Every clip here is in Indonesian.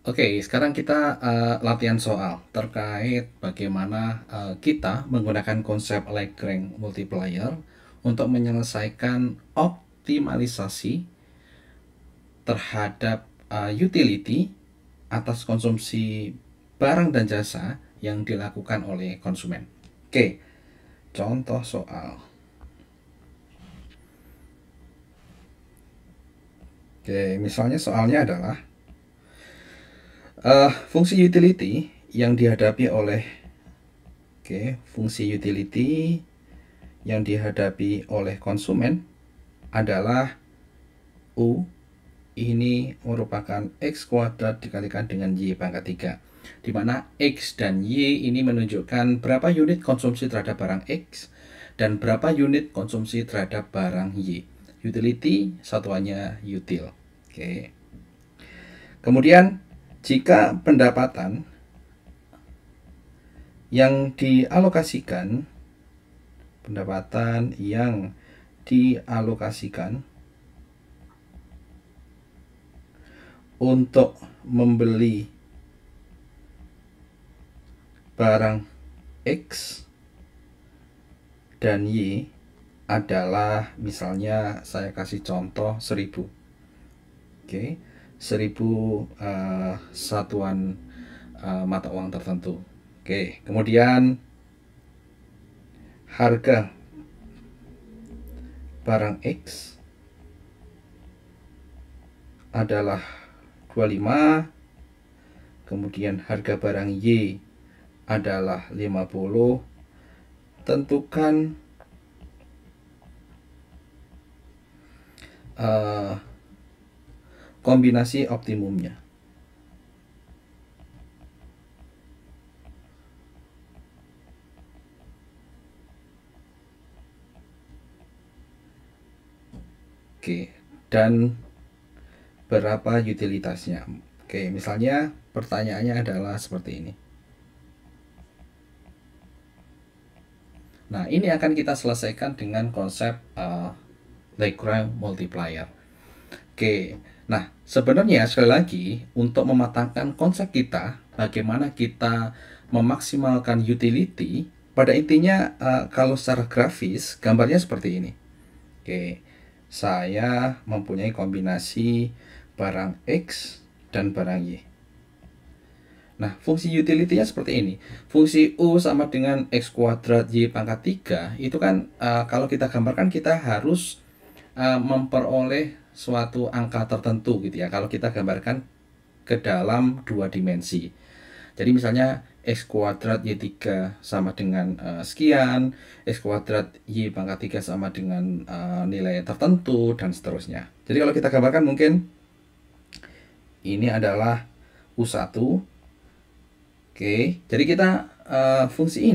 Oke, sekarang kita latihan soal terkait bagaimana kita menggunakan konsep Lagrange multiplier untuk menyelesaikan optimalisasi terhadap utility atas konsumsi barang dan jasa yang dilakukan oleh konsumen. Oke, contoh soal. Oke, misalnya soalnya adalah fungsi utility yang dihadapi oleh fungsi utility yang dihadapi oleh konsumen adalah U ini merupakan X kuadrat dikalikan dengan Y pangkat 3, di mana X dan Y ini menunjukkan berapa unit konsumsi terhadap barang X dan berapa unit konsumsi terhadap barang Y. Utility satuannya util. Oke. Kemudian jika pendapatan yang dialokasikan untuk membeli barang X dan Y adalah, misalnya saya kasih contoh 1000. Oke, 1000 satuan mata uang tertentu. Oke, kemudian harga barang X adalah 25, kemudian harga barang Y adalah 50. Tentukan kombinasi optimumnya. Oke, dan berapa utilitasnya. Oke, misalnya pertanyaannya adalah seperti ini. Nah, ini akan kita selesaikan dengan konsep Lagrange multiplier. Oke, nah sebenarnya sekali lagi untuk mematangkan konsep kita, bagaimana kita memaksimalkan utility, pada intinya kalau secara grafis gambarnya seperti ini. Oke, saya mempunyai kombinasi barang X dan barang Y. Nah, fungsi utility-nya seperti ini. Fungsi U sama dengan X kuadrat Y pangkat 3, itu kan kalau kita gambarkan kita harus memperoleh suatu angka tertentu gitu ya, kalau kita gambarkan ke dalam dua dimensi. Jadi misalnya X kuadrat Y3 sama dengan sekian, X kuadrat Y pangkat 3 sama dengan nilai tertentu, dan seterusnya. Jadi kalau kita gambarkan mungkin ini adalah U1. Oke, jadi kita fungsi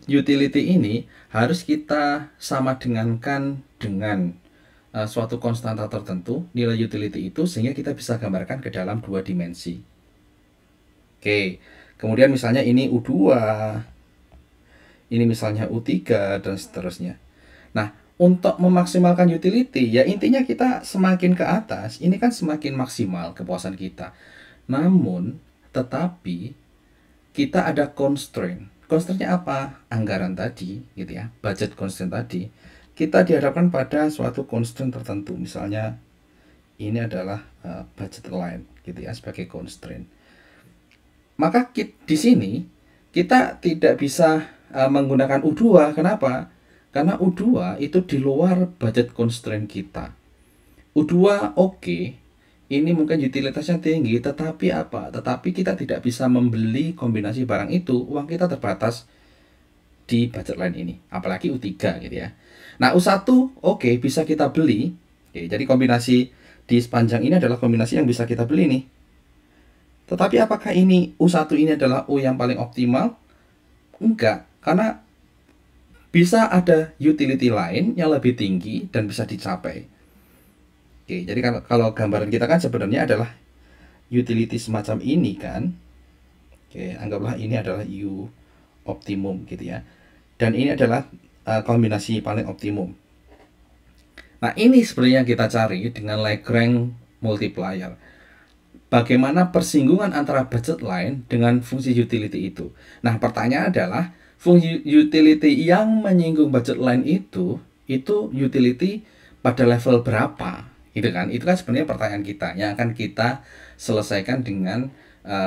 utility ini harus kita sama dengankan dengan suatu konstanta tertentu, nilai utility itu, sehingga kita bisa gambarkan ke dalam dua dimensi. Oke, kemudian misalnya ini U2, ini misalnya U3, dan seterusnya. Nah, untuk memaksimalkan utility, ya intinya kita semakin ke atas, ini kan semakin maksimal kepuasan kita. Namun, tetapi kita ada constraint. Constraint-nya apa? Anggaran tadi, gitu ya, budget constraint tadi. Kita dihadapkan pada suatu constraint tertentu. Misalnya ini adalah budget line, gitu ya, sebagai constraint. Maka di sini kita tidak bisa menggunakan U2. Kenapa? Karena U2 itu di luar budget constraint kita. U2 oke, ini mungkin utilitasnya tinggi, tetapi apa? Tetapi kita tidak bisa membeli kombinasi barang itu, uang kita terbatas di budget line ini, apalagi U3 gitu ya. Nah, U1 oke, bisa kita beli. Oke, jadi kombinasi di sepanjang ini adalah kombinasi yang bisa kita beli nih. Tetapi apakah ini U1 ini adalah U yang paling optimal? Enggak, karena bisa ada utility lain yang lebih tinggi dan bisa dicapai. Oke, jadi kalau gambaran kita kan sebenarnya adalah utility semacam ini kan. Oke, anggaplah ini adalah U optimum gitu ya. Dan ini adalah kombinasi paling optimum. Nah, ini sebenarnya yang kita cari dengan Lagrange multiplier. bagaimana persinggungan antara budget line dengan fungsi utility itu. Nah, pertanyaan adalah fungsi utility yang menyinggung budget line itu utility pada level berapa? Gitu kan? Itu kan sebenarnya pertanyaan kita yang akan kita selesaikan dengan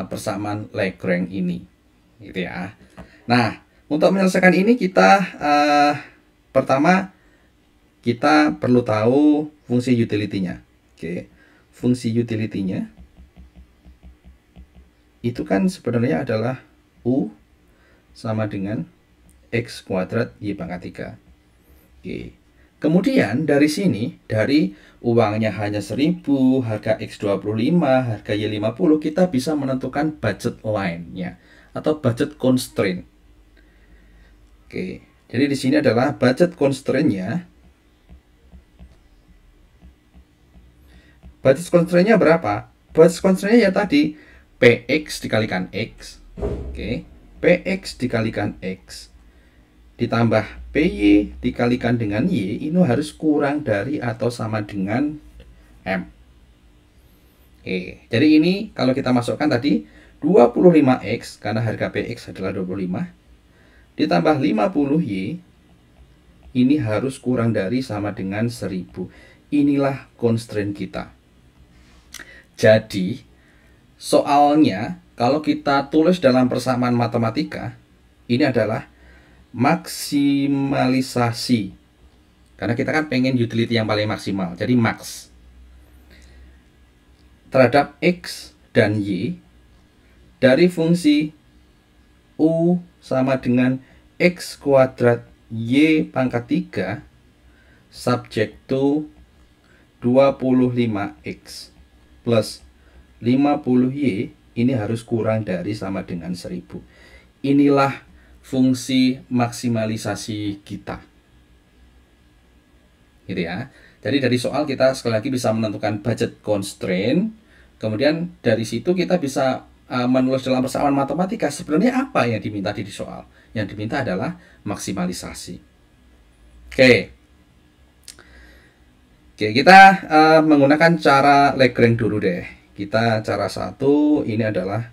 persamaan Lagrange ini. Gitu ya. Nah, untuk menyelesaikan ini kita pertama kita perlu tahu fungsi utility-nya. Oke. Fungsi utility-nya itu kan sebenarnya adalah U sama dengan X kuadrat Y pangkat 3. Oke. Kemudian dari sini, dari uangnya hanya 1000, harga X 25, harga Y 50, kita bisa menentukan budget line-nya atau budget constraint. Oke. Jadi di sini adalah budget constraint-nya. Budget constraint-nya berapa? Budget constraint-nya ya tadi PX dikalikan X. Oke. PX dikalikan X ditambah PY dikalikan dengan Y, ini harus kurang dari atau sama dengan M. Oke, jadi ini kalau kita masukkan tadi 25X karena harga PX adalah 25 ditambah 50Y, ini harus kurang dari sama dengan 1000. Inilah constraint kita. Jadi soalnya kalau kita tulis dalam persamaan matematika, ini adalah maksimalisasi. Karena kita kan pengen utility yang paling maksimal. Jadi max terhadap X dan Y dari fungsi U sama dengan X kuadrat Y pangkat 3 subject to 25X plus 50Y, ini harus kurang dari sama dengan 1000. Inilah fungsi maksimalisasi kita. Gitu ya. Jadi dari soal kita sekali lagi bisa menentukan budget constraint. Kemudian dari situ kita bisa menulis dalam persamaan matematika sebenarnya apa yang diminta di soal. Yang diminta adalah maksimalisasi. Oke. Oke, kita menggunakan cara Lagrange dulu deh. Kita cara satu ini adalah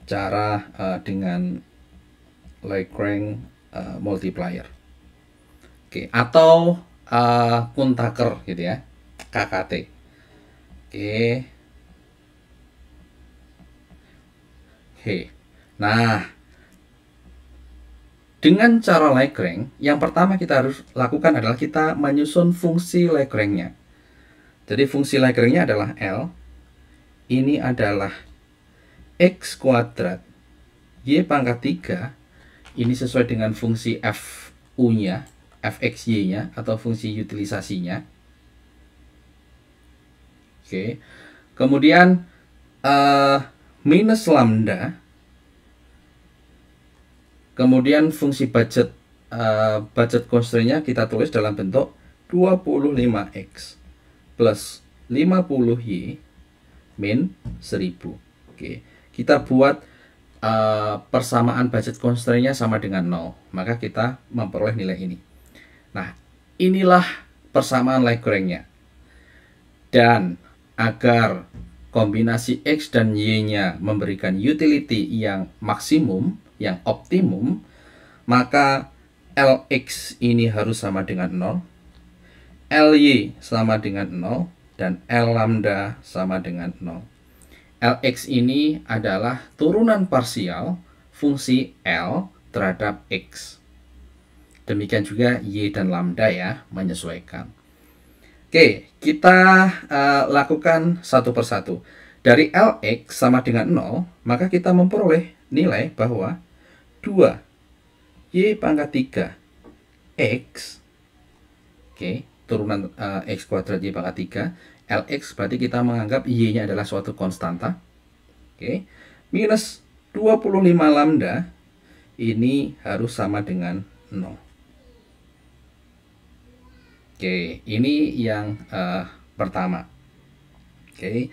cara dengan Lagrange multiplier. Oke, atau Kuhn-Tucker gitu ya, KKT. Oke. Nah, dengan cara Lagrange, yang pertama kita harus lakukan adalah kita menyusun fungsi Lagrange-nya. Jadi fungsi Lagrange-nya adalah L. Ini adalah X kuadrat Y pangkat 3. Ini sesuai dengan fungsi FU-nya, FXY-nya atau fungsi utilisasinya. Oke. Kemudian minus lambda. Kemudian fungsi budget constraint-nya kita tulis dalam bentuk 25X plus 50Y min 1000. Oke. Kita buat persamaan budget constraint-nya sama dengan 0, maka kita memperoleh nilai ini. Nah, inilah persamaan Lagrange-nya. Dan agar kombinasi X dan Y-nya memberikan utility yang maksimum, yang optimum, maka Lx ini harus sama dengan 0, Ly sama dengan 0, dan L lambda sama dengan 0. Lx ini adalah turunan parsial fungsi L terhadap X. Demikian juga Y dan lambda ya, menyesuaikan. Oke, kita lakukan satu persatu. Dari Lx sama dengan 0, maka kita memperoleh nilai bahwa 2 Y pangkat 3 X, oke, turunan X kuadrat Y pangkat 3, Lx berarti kita menganggap Y-nya adalah suatu konstanta. Oke. Minus 25 lambda ini harus sama dengan 0. Oke, ini yang pertama. Oke.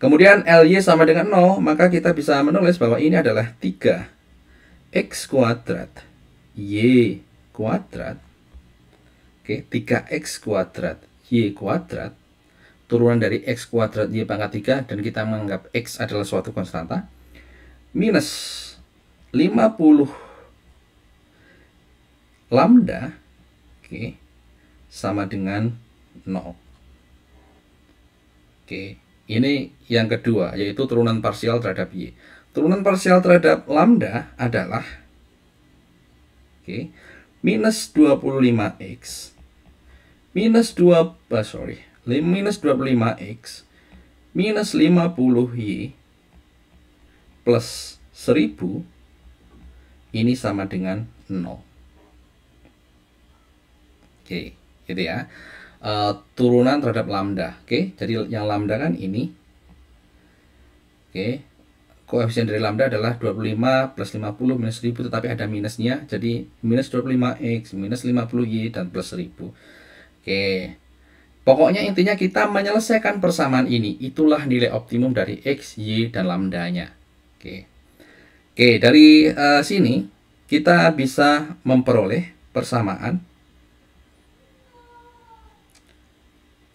Kemudian Ly sama dengan 0, maka kita bisa menulis bahwa ini adalah 3 X kuadrat Y kuadrat. Oke, 3X kuadrat Y kuadrat turunan dari X kuadrat Y pangkat 3 dan kita menganggap X adalah suatu konstanta, minus 50 lambda, oke, sama dengan 0. Oke, ini yang kedua, yaitu turunan parsial terhadap Y. Turunan parsial terhadap lambda adalah minus 25x minus 25x minus 50y plus 1000 ini sama dengan 0. Oke, gitu ya. Turunan terhadap lambda. Oke, jadi yang lambda kan ini. Oke. Koefisien dari lambda adalah 25 plus 50 minus 1000, tetapi ada minusnya. Jadi minus 25x, minus 50y, dan plus 1000. Oke. Pokoknya intinya kita menyelesaikan persamaan ini. Itulah nilai optimum dari x, y, dan lambdanya. Oke. Oke, dari sini kita bisa memperoleh persamaan.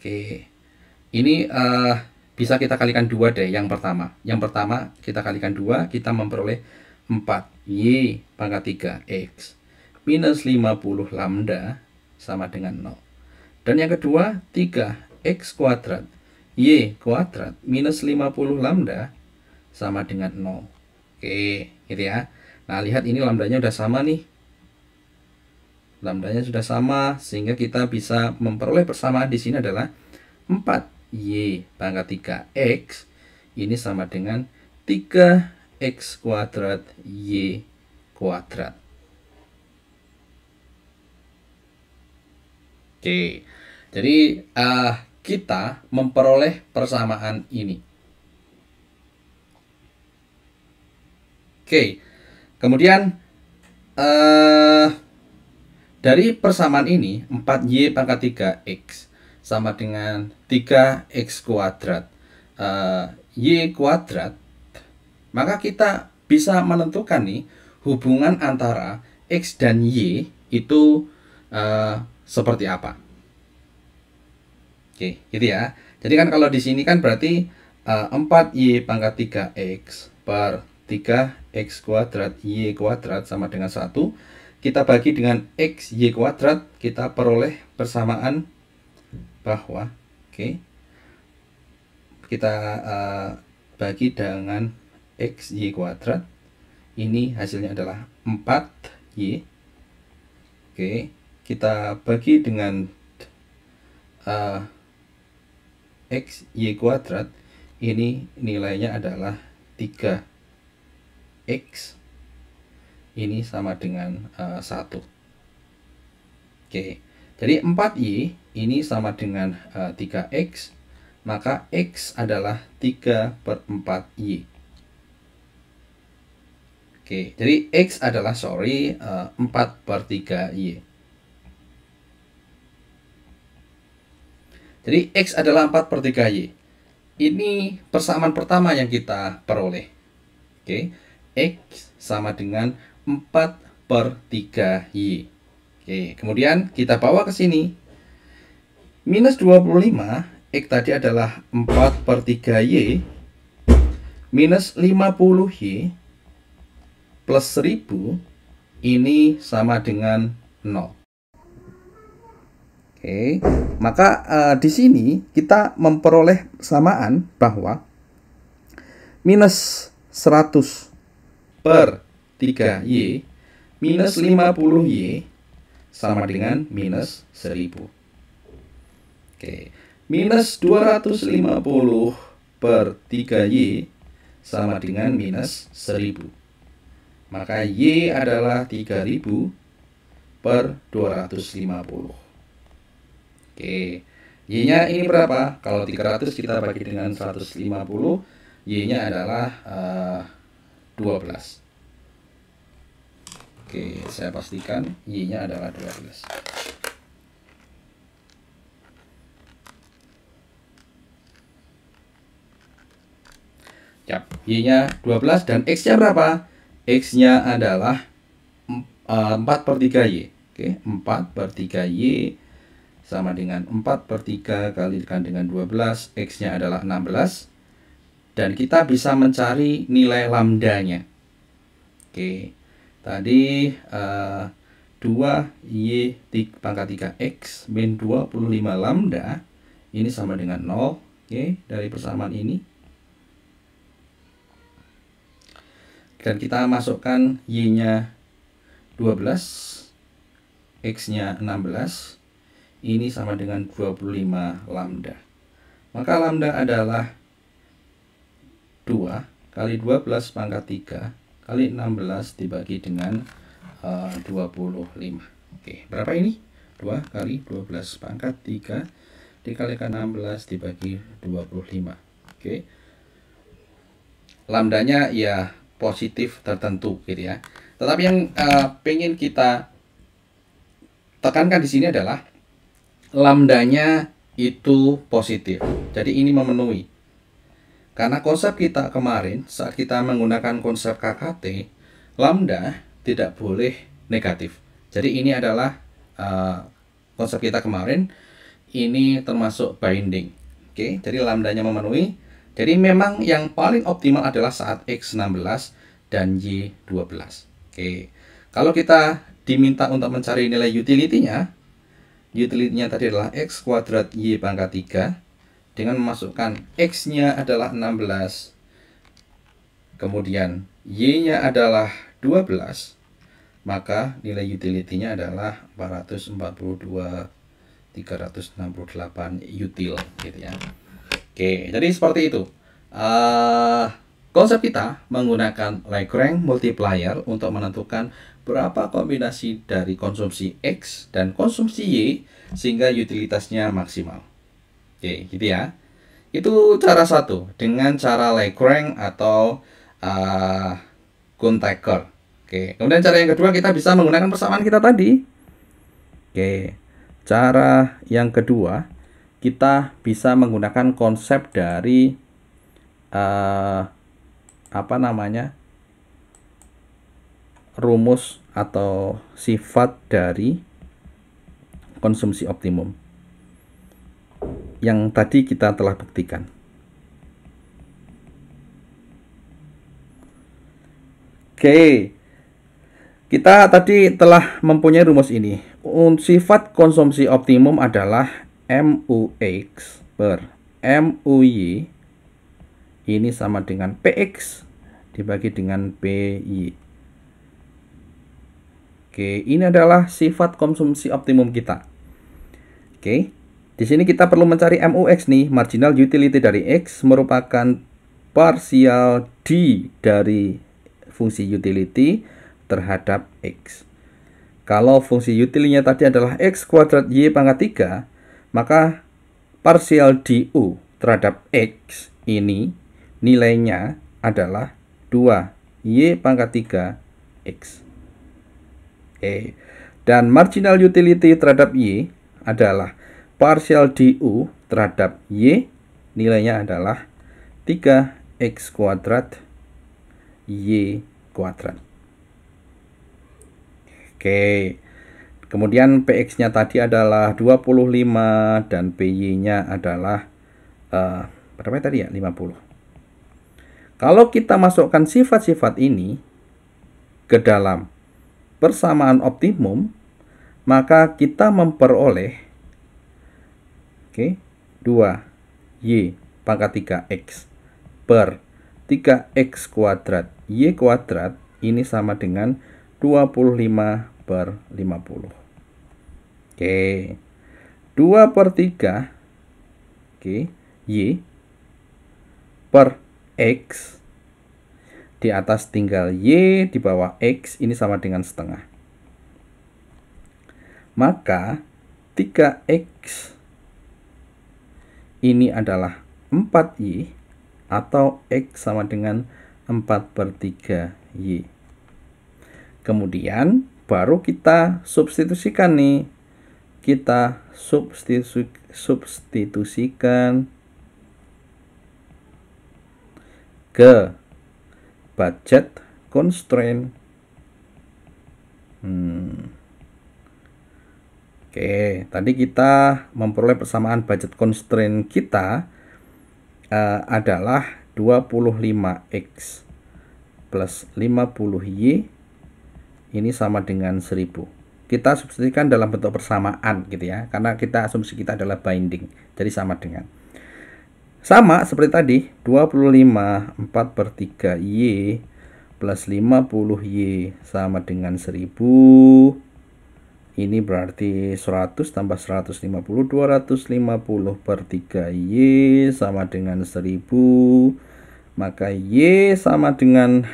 Oke. Ini bisa kita kalikan 2 deh yang pertama. Yang pertama kita kalikan 2, kita memperoleh 4y pangkat 3x minus 50 lambda sama dengan 0. Dan yang kedua 3x kuadrat y kuadrat minus 50 lambda sama dengan 0. Oke, gitu ya. Nah, lihat ini lambdanya udah sama nih. Lambdanya sudah sama sehingga kita bisa memperoleh persamaan di sini adalah 4y pangkat 3x ini sama dengan 3x kuadrat y kuadrat. Oke, jadi kita memperoleh persamaan ini. Oke, kemudian dari persamaan ini 4y pangkat 3x sama dengan 3x kuadrat y kuadrat, maka kita bisa menentukan nih hubungan antara x dan y itu seperti apa. Oke, gitu ya. Jadi kan kalau di sini kan berarti 4y pangkat 3x per 3x kuadrat y kuadrat sama dengan 1. Kita bagi dengan x y kuadrat, kita peroleh persamaan bahwa kita bagi dengan x y kuadrat, ini hasilnya adalah 4y. Oke, kita bagi dengan x y kuadrat, ini nilainya adalah 3x, ini sama dengan 1. Oke, jadi 4y ini sama dengan 3x, maka x adalah 3/4y. Oke, jadi x adalah 4/3y. Jadi x adalah 4/3y. Ini persamaan pertama yang kita peroleh. Oke, x sama dengan 4/3y. Oke, kemudian kita bawa ke sini. Minus 25, x tadi adalah 4/3y, minus 50y, plus 1000, ini sama dengan 0. Oke, maka di sini kita memperoleh persamaan bahwa minus 100/3y minus 50y sama dengan minus 1000. Oke, minus 250/3y sama dengan minus 1000. Maka y adalah 3000/250. Oke, y-nya ini berapa? Kalau 300 kita bagi dengan 150, y-nya adalah 12. Oke, saya pastikan y-nya adalah 12. Yap, y-nya 12 dan x-nya berapa? X-nya adalah 4/3y. Oke, 4/3y sama dengan 4/3 kalikan dengan 12, X-nya adalah 16. Dan kita bisa mencari nilai lambdanya. Oke, tadi 2Y pangkat 3X min 25 lambda, ini sama dengan 0. Oke, dari persamaan ini. Dan kita masukkan Y-nya 12, X-nya 16. Ini sama dengan 25 lambda. Maka lambda adalah 2 kali 12 pangkat 3 kali 16 dibagi dengan 25. Oke, berapa ini? 2 kali 12 pangkat 3 dikalikan 16 dibagi 25. Oke. Lambdanya ya positif tertentu gitu ya. Tetapi yang pengen kita tekankan di sini adalah lambdanya itu positif. Jadi ini memenuhi. Karena konsep kita kemarin saat kita menggunakan konsep KKT, lambda tidak boleh negatif. Jadi ini adalah konsep kita kemarin, ini termasuk binding. Oke, jadi lambdanya memenuhi. Jadi memang yang paling optimal adalah saat X16 dan Y12. Oke, kalau kita diminta untuk mencari nilai utility-nya, utility-nya tadi adalah X kuadrat Y pangkat 3, dengan memasukkan X-nya adalah 16, kemudian Y-nya adalah 12, maka nilai utility-nya adalah 442.368 util gitu ya. Oke, jadi seperti itu. Konsep kita menggunakan Lagrange multiplier untuk menentukan berapa kombinasi dari konsumsi X dan konsumsi Y sehingga utilitasnya maksimal. Oke, gitu ya. Itu cara satu dengan cara Lagrange atau Gunn-Tucker. Oke, kemudian cara yang kedua kita bisa menggunakan persamaan kita tadi. Oke, cara yang kedua kita bisa menggunakan konsep dari rumus atau sifat dari konsumsi optimum yang tadi kita telah buktikan. Oke, kita tadi telah mempunyai rumus ini. Sifat konsumsi optimum adalah MUX per MUY ini sama dengan PX dibagi dengan PY. Oke, ini adalah sifat konsumsi optimum kita. Oke, di sini kita perlu mencari MUX nih, marginal utility dari X merupakan partial D dari fungsi utility terhadap X. Kalau fungsi utility-nya tadi adalah X kuadrat Y pangkat 3, maka partial DU terhadap X ini nilainya adalah 2 Y pangkat 3 X. Oke. Dan marginal utility terhadap Y adalah partial DU terhadap Y, nilainya adalah 3X kuadrat Y kuadrat. Oke. Kemudian PX-nya tadi adalah 25 dan PY-nya adalah berapa tadi ya? 50. Kalau kita masukkan sifat-sifat ini ke dalam persamaan optimum, maka kita memperoleh 2Y pangkat 3X per 3X kuadrat Y kuadrat ini sama dengan 25 per 50. Oke, 2/3 Y per X, di atas tinggal Y, di bawah X, ini sama dengan setengah. Maka 3X ini adalah 4Y atau X sama dengan 4/3 Y. Kemudian baru kita substitusikan nih. Kita substitusikan ke budget constraint. Oke, tadi kita memperoleh persamaan budget constraint kita adalah 25X plus 50Y ini sama dengan 1000. Kita substitusikan dalam bentuk persamaan gitu ya, karena kita asumsi kita adalah binding, jadi sama dengan. Sama seperti tadi, 25 4/3Y plus 50Y sama dengan 1000. Ini berarti 100 tambah 150, 250/3Y sama dengan 1000. Maka Y sama dengan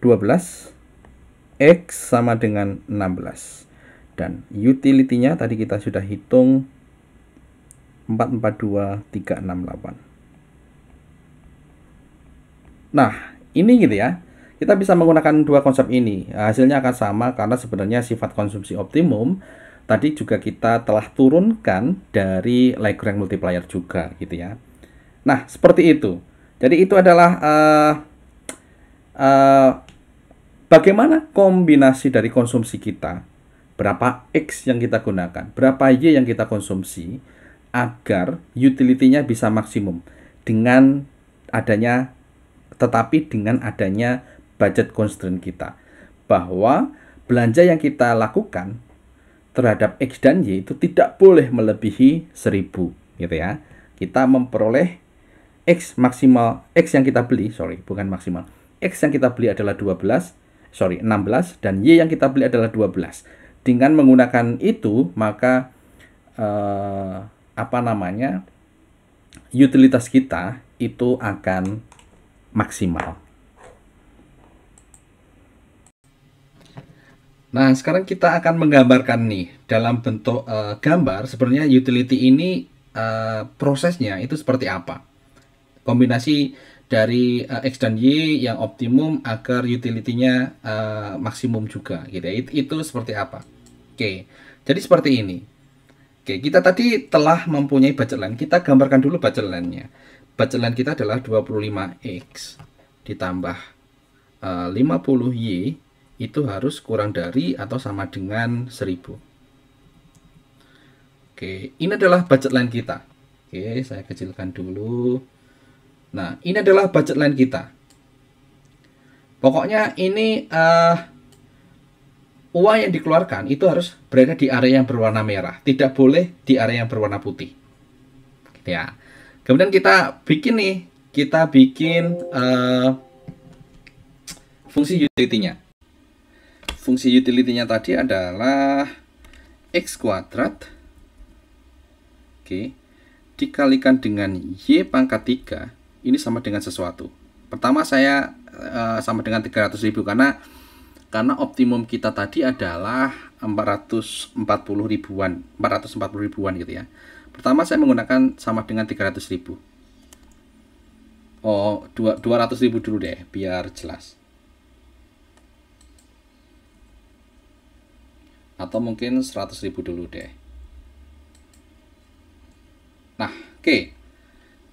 12, X sama dengan 16. Dan utility-nya tadi kita sudah hitung 442368. Nah, ini gitu ya. Kita bisa menggunakan dua konsep ini. Hasilnya akan sama karena sebenarnya sifat konsumsi optimum tadi juga kita telah turunkan dari Lagrange multiplier juga gitu ya. Nah, seperti itu. Jadi itu adalah bagaimana kombinasi dari konsumsi kita, berapa X yang kita gunakan, berapa Y yang kita konsumsi, agar utility-nya bisa maksimum dengan adanya budget constraint kita, bahwa belanja yang kita lakukan terhadap X dan Y itu tidak boleh melebihi 1000 gitu ya. Kita memperoleh X maksimal, X yang kita beli, bukan maksimal, X yang kita beli adalah 16 dan Y yang kita beli adalah 12. Dengan menggunakan itu maka utilitas kita itu akan maksimal. Nah, sekarang kita akan menggambarkan nih dalam bentuk gambar sebenarnya utility ini prosesnya itu seperti apa. Kombinasi dari X dan Y yang optimum agar utility-nya maksimum juga gitu ya. Itu seperti apa? Oke. Jadi seperti ini. Oke, kita tadi telah mempunyai budget line. Kita gambarkan dulu budget line-nya. Budget line kita adalah 25X ditambah 50Y itu harus kurang dari atau sama dengan 1000. Oke, ini adalah budget line kita. Oke, saya kecilkan dulu. Nah, ini adalah budget line kita. Pokoknya ini uang yang dikeluarkan itu harus berada di area yang berwarna merah, tidak boleh di area yang berwarna putih. Ya. Kemudian kita bikin fungsi utility-nya. Fungsi utility-nya tadi adalah X kuadrat, dikalikan dengan Y pangkat 3, ini sama dengan sesuatu. Pertama saya sama dengan 300.000 karena optimum kita tadi adalah 440 ribuan gitu ya. Pertama saya menggunakan sama dengan 300.000. Oh, 200.000 dulu deh biar jelas. Atau mungkin 100.000 dulu deh. Nah, oke.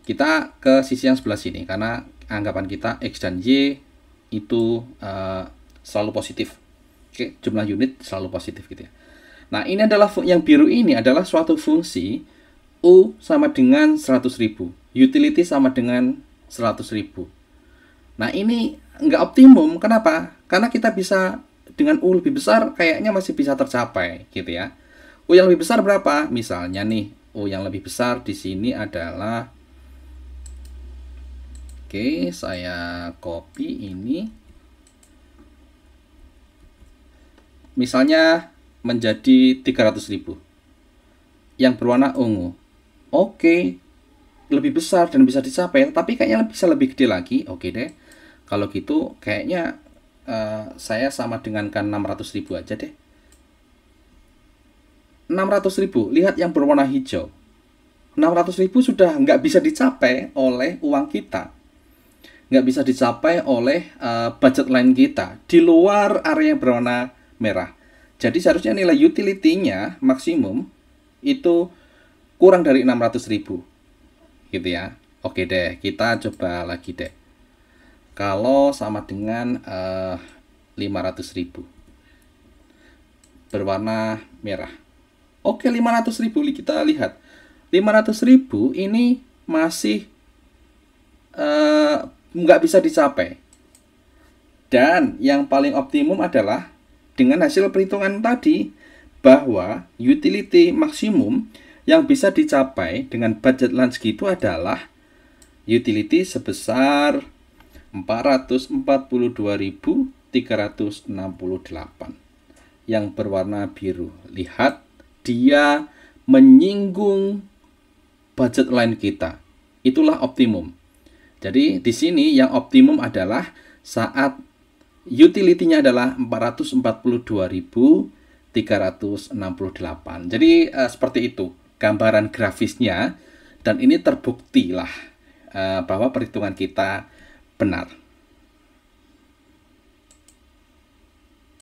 Kita ke sisi yang sebelah sini karena anggapan kita X dan Y itu selalu positif. Oke, jumlah unit selalu positif gitu ya. Nah, ini adalah yang biru ini adalah suatu fungsi U sama dengan 100.000, utility sama dengan 100.000. Nah, ini nggak optimum. Kenapa? Karena kita bisa dengan U lebih besar kayaknya masih bisa tercapai gitu ya. U yang lebih besar berapa? Misalnya nih, U yang lebih besar di sini adalah, oke, saya copy ini. Misalnya menjadi 300.000 yang berwarna ungu. Oke, lebih besar dan bisa dicapai, tapi kayaknya bisa lebih gede lagi. Oke deh, kalau gitu kayaknya saya sama dengankan 600.000 aja deh. 600.000, lihat yang berwarna hijau. 600.000 sudah nggak bisa dicapai oleh uang kita, nggak bisa dicapai oleh budget line kita di luar area yang berwarna merah. Jadi seharusnya nilai utility-nya maksimum itu kurang dari 600.000 gitu ya. Oke deh, kita coba lagi deh. Kalau sama dengan 500.000. berwarna merah. Oke, 500.000 kita lihat. 500.000 ini masih nggak bisa dicapai. Dan yang paling optimum adalah dengan hasil perhitungan tadi, bahwa utility maksimum yang bisa dicapai dengan budget lunch itu adalah utility sebesar 442.368 yang berwarna biru. Lihat, dia menyinggung budget line kita. Itulah optimum. Jadi di sini yang optimum adalah saat utility-nya adalah 442.368. Jadi seperti itu gambaran grafisnya, dan ini terbuktilah bahwa perhitungan kita benar.